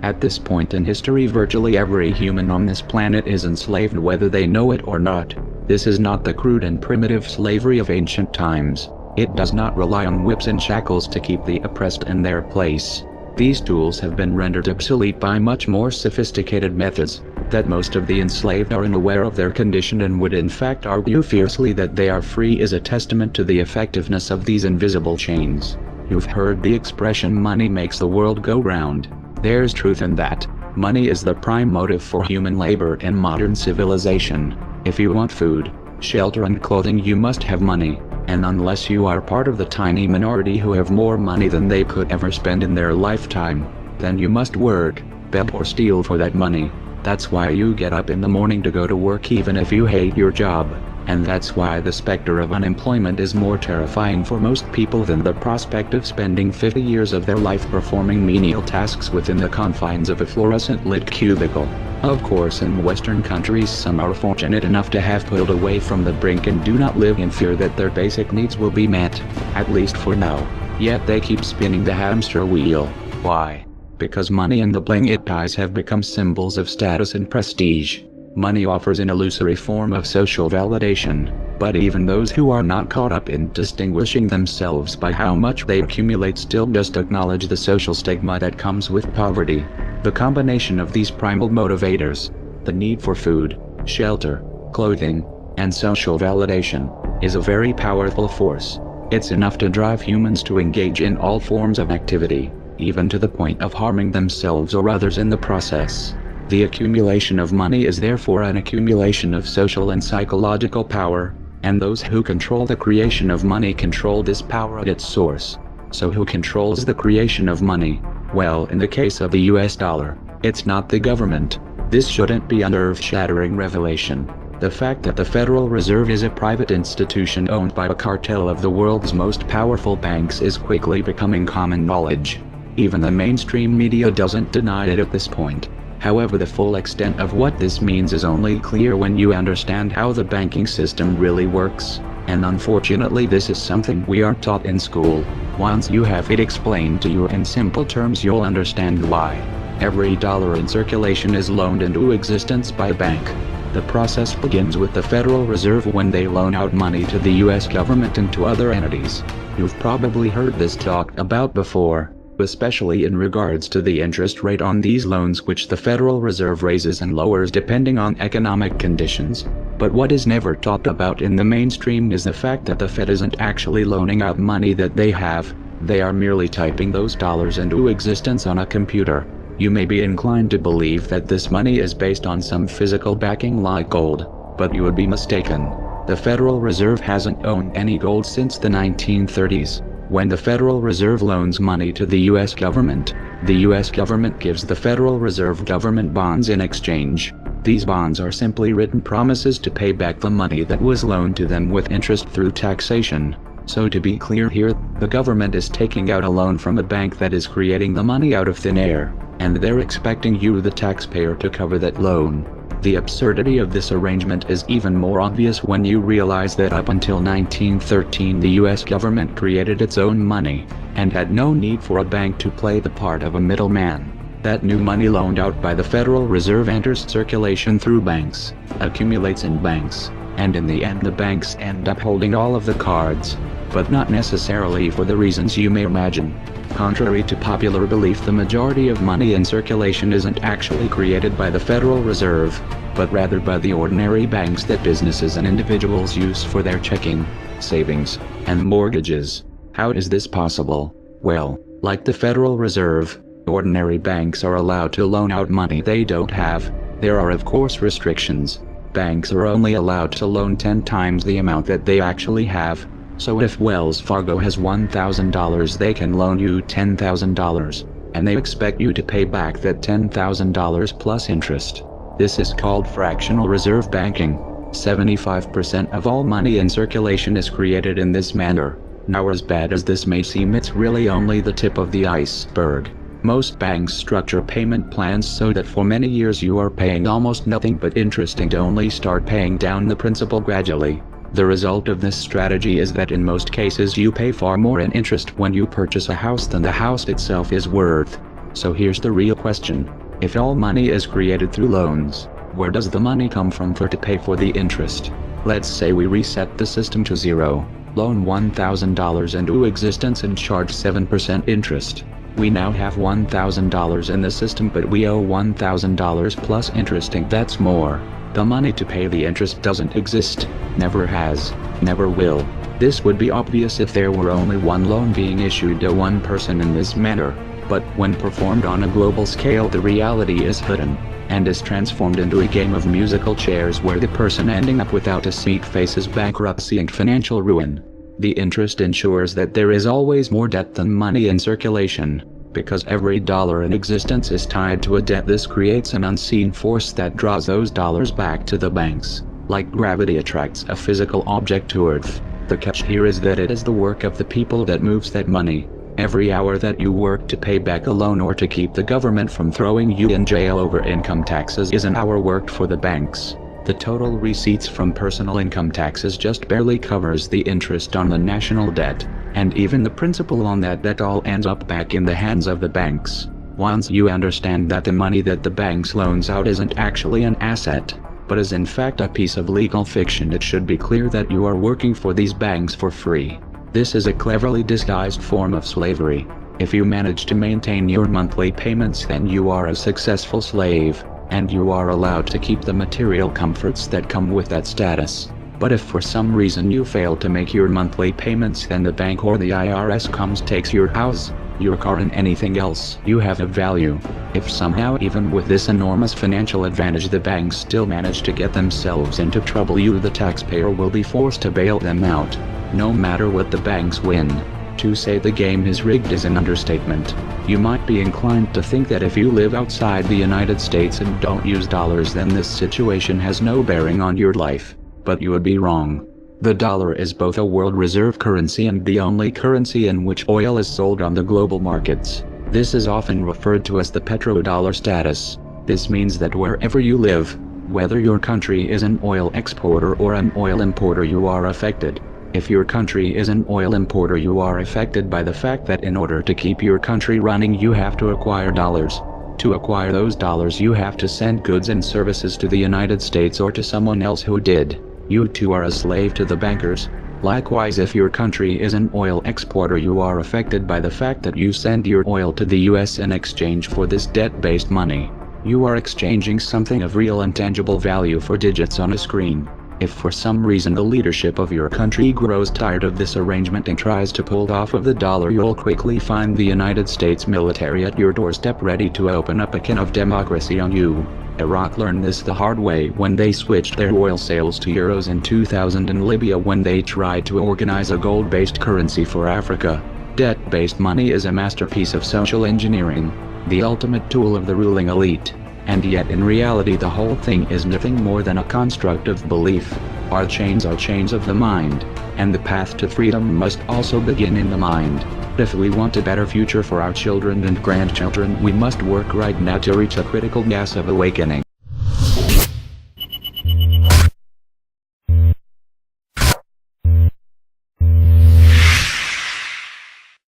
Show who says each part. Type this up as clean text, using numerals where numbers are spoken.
Speaker 1: At this point in history, virtually every human on this planet is enslaved, whether they know it or not. This is not the crude and primitive slavery of ancient times. It does not rely on whips and shackles to keep the oppressed in their place. These tools have been rendered obsolete by much more sophisticated methods. That most of the enslaved are unaware of their condition and would in fact argue fiercely that they are free is a testament to the effectiveness of these invisible chains. You've heard the expression, money makes the world go round. There's truth in that. Money is the prime motive for human labor and modern civilization. If you want food, shelter and clothing, you must have money. And unless you are part of the tiny minority who have more money than they could ever spend in their lifetime, then you must work, beg or steal for that money. That's why you get up in the morning to go to work even if you hate your job. And that's why the specter of unemployment is more terrifying for most people than the prospect of spending 50 years of their life performing menial tasks within the confines of a fluorescent-lit cubicle. Of course, in Western countries some are fortunate enough to have pulled away from the brink and do not live in fear that their basic needs will be met, at least for now. Yet they keep spinning the hamster wheel. Why? Because money and the bling it ties have become symbols of status and prestige. Money offers an illusory form of social validation, but even those who are not caught up in distinguishing themselves by how much they accumulate still just acknowledge the social stigma that comes with poverty. The combination of these primal motivators, the need for food, shelter, clothing, and social validation, is a very powerful force. It's enough to drive humans to engage in all forms of activity, even to the point of harming themselves or others in the process. The accumulation of money is therefore an accumulation of social and psychological power, and those who control the creation of money control this power at its source. So who controls the creation of money? Well, in the case of the US dollar, it's not the government. This shouldn't be an earth-shattering revelation. The fact that the Federal Reserve is a private institution owned by a cartel of the world's most powerful banks is quickly becoming common knowledge. Even the mainstream media doesn't deny it at this point. However, the full extent of what this means is only clear when you understand how the banking system really works, and unfortunately this is something we aren't taught in school. Once you have it explained to you in simple terms, you'll understand why. Every dollar in circulation is loaned into existence by a bank. The process begins with the Federal Reserve when they loan out money to the US government and to other entities. You've probably heard this talked about before, especially in regards to the interest rate on these loans, which the Federal Reserve raises and lowers depending on economic conditions. But what is never talked about in the mainstream is the fact that the Fed isn't actually loaning out money that they have. They are merely typing those dollars into existence on a computer. You may be inclined to believe that this money is based on some physical backing like gold, but you would be mistaken. The Federal Reserve hasn't owned any gold since the 1930s. When the Federal Reserve loans money to the US government, the US government gives the Federal Reserve government bonds in exchange. These bonds are simply written promises to pay back the money that was loaned to them with interest through taxation. So to be clear here, the government is taking out a loan from a bank that is creating the money out of thin air, and they're expecting you, the taxpayer, to cover that loan. The absurdity of this arrangement is even more obvious when you realize that up until 1913 the US government created its own money, and had no need for a bank to play the part of a middleman. That new money loaned out by the Federal Reserve enters circulation through banks, accumulates in banks, and in the end the banks end up holding all of the cards, but not necessarily for the reasons you may imagine. Contrary to popular belief, the majority of money in circulation isn't actually created by the Federal Reserve, but rather by the ordinary banks that businesses and individuals use for their checking, savings, and mortgages. How is this possible? Well, like the Federal Reserve, ordinary banks are allowed to loan out money they don't have. There are of course restrictions. Banks are only allowed to loan 10 times the amount that they actually have. So if Wells Fargo has $1,000, they can loan you $10,000, and they expect you to pay back that $10,000 plus interest. This is called fractional reserve banking. 75% of all money in circulation is created in this manner. Now, as bad as this may seem, it's really only the tip of the iceberg. Most banks structure payment plans so that for many years you are paying almost nothing but interest and only start paying down the principal gradually. The result of this strategy is that in most cases you pay far more in interest when you purchase a house than the house itself is worth. So here's the real question. If all money is created through loans, where does the money come from to pay for the interest? Let's say we reset the system to zero, loan $1,000 into existence and charge 7% interest. We now have $1,000 in the system, but we owe $1,000 plus interest, and that's more. The money to pay the interest doesn't exist, never has, never will. This would be obvious if there were only one loan being issued to one person in this manner. But when performed on a global scale, the reality is hidden, and is transformed into a game of musical chairs where the person ending up without a seat faces bankruptcy and financial ruin. The interest ensures that there is always more debt than money in circulation. Because every dollar in existence is tied to a debt, this creates an unseen force that draws those dollars back to the banks. Like gravity attracts a physical object to Earth. The catch here is that it is the work of the people that moves that money. Every hour that you work to pay back a loan or to keep the government from throwing you in jail over income taxes is an hour worked for the banks. The total receipts from personal income taxes just barely covers the interest on the national debt, and even the principal on that debt all ends up back in the hands of the banks. Once you understand that the money that the banks loans out isn't actually an asset, but is in fact a piece of legal fiction, it should be clear that you are working for these banks for free. This is a cleverly disguised form of slavery. If you manage to maintain your monthly payments, then you are a successful slave, and you are allowed to keep the material comforts that come with that status. But if for some reason you fail to make your monthly payments, then the bank or the IRS comes, takes your house, your car, and anything else you have of value. If somehow, even with this enormous financial advantage, the banks still manage to get themselves into trouble, you, the taxpayer, will be forced to bail them out, no matter what the banks win. To say the game is rigged is an understatement. You might be inclined to think that if you live outside the United States and don't use dollars, then this situation has no bearing on your life. But you would be wrong. The dollar is both a world reserve currency and the only currency in which oil is sold on the global markets. This is often referred to as the petrodollar status. This means that wherever you live, whether your country is an oil exporter or an oil importer, you are affected. If your country is an oil importer, you are affected by the fact that in order to keep your country running, you have to acquire dollars. To acquire those dollars, you have to send goods and services to the United States or to someone else who did. You too are a slave to the bankers. Likewise, if your country is an oil exporter, you are affected by the fact that you send your oil to the US in exchange for this debt-based money. You are exchanging something of real and tangible value for digits on a screen. If for some reason the leadership of your country grows tired of this arrangement and tries to pull off of the dollar, you'll quickly find the United States military at your doorstep, ready to open up a can of democracy on you. Iraq learned this the hard way when they switched their oil sales to euros in 2000, and Libya when they tried to organize a gold-based currency for Africa. Debt-based money is a masterpiece of social engineering, the ultimate tool of the ruling elite. And yet in reality the whole thing is nothing more than a construct of belief. Our chains are chains of the mind, and the path to freedom must also begin in the mind. If we want a better future for our children and grandchildren, we must work right now to reach a critical mass of awakening.